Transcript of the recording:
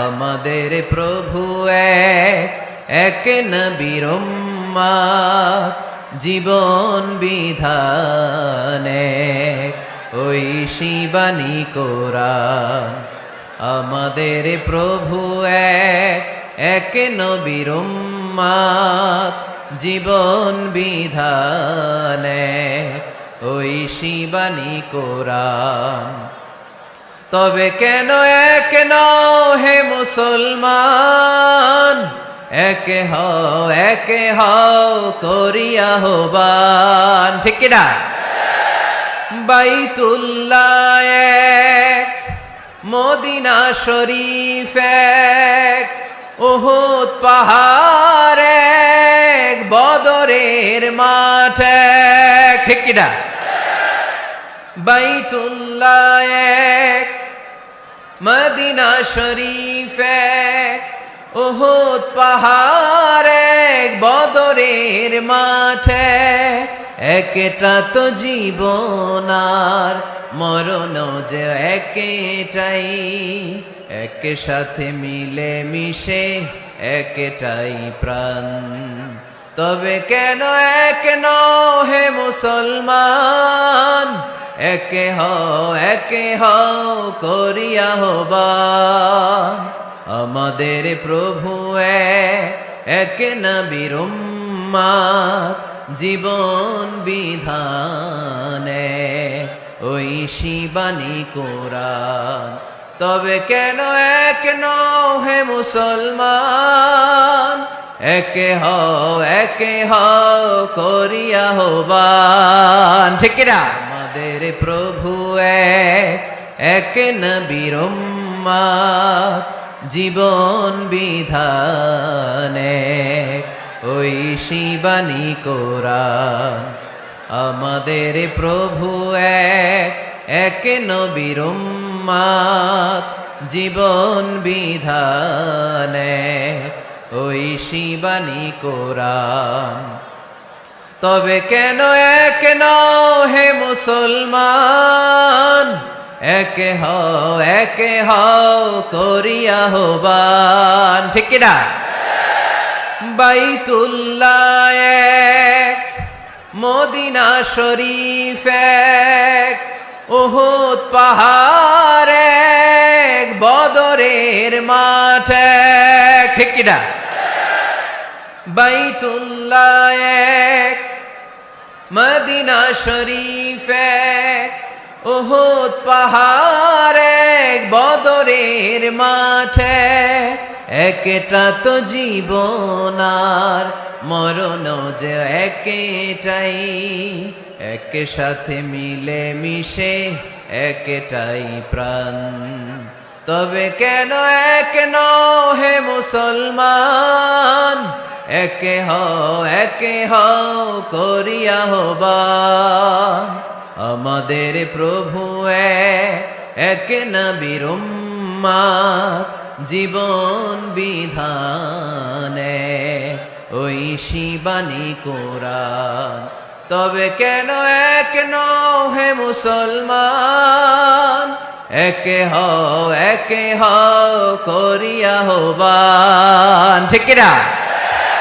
আমাদের প্রভু এক, এক নবীর উম্মত, জীবন বিধান এক, ওই শিবানী কোরআন। আমাদের প্রভু এক, এক নবীর উম্মত, জীবন বিধান এক, ওই শিবানী কোরআন। তবে কেন এক নও হে মুসলমান, একে হও করিয়া আহ্বান। ঠিক কিনা? বাইতুল্লাহ এক, মদিনা শরীফ এক, উহুদ পাহাড় এক, বদরের মাঠ এক। ঠিক কিনা? বাইতুল্লাহ এক, মদিনা শরীফ এক, উহুদ পাহাড় এক, বদরের মাঠ এক। একটা তো জীবন আর মরণ যে একটাই, এক সাথে মিলে মিশে একটাই প্রাণ। তবে কেন এক নও হে মুসলমান, একে হও করিয়া আহ্বান। আমাদের প্রভু এক, এক নবীর উম্মত, জীবন বিধান এক, ওই শিবানী কোরআন। তবে কেন এক নও হে মুসলমান, একে হও করিয়া আহ্বান। ঠিক না? আমাদের প্রভু এক, এক নবীর উম্মত, জীবন বিধান এক, ওই শিবানী কোরআন। আমাদের প্রভু এক, এক নবীর উম্মত, জীবন বিধান এক, ওই শিবানী কোরআন। তবে কেন এক নও হে মুসলমান, একে হও করিয়া আহ্বান। ঠিক কিনা? বাইতুল্লাহ এক, মদিনা শরীফ এক, উহুদ পাহাড় এক, বদরের মাঠ এক। ঠিক কিনা? বাইতুল্লাহ এক, মদিনা শরীফ এক, উহুদ পাহাড় এক, বদরের মাঠ এক। একটা তো জীবন আর মরণ যে একটাই, এক সাথে মিলে মিশে একটাই প্রাণ। তবে কেন এক নও হে মুসলমান, একে হও করিয়া আহ্বান। আমাদের প্রভু এক, এক নবীর উম্মত, জীবন বিধান এক, ওই শিবানী কোরআন। তবে কেন এক নও হে মুসলমান, একে হও করিয়া আহ্বান। ঠিক কিনা?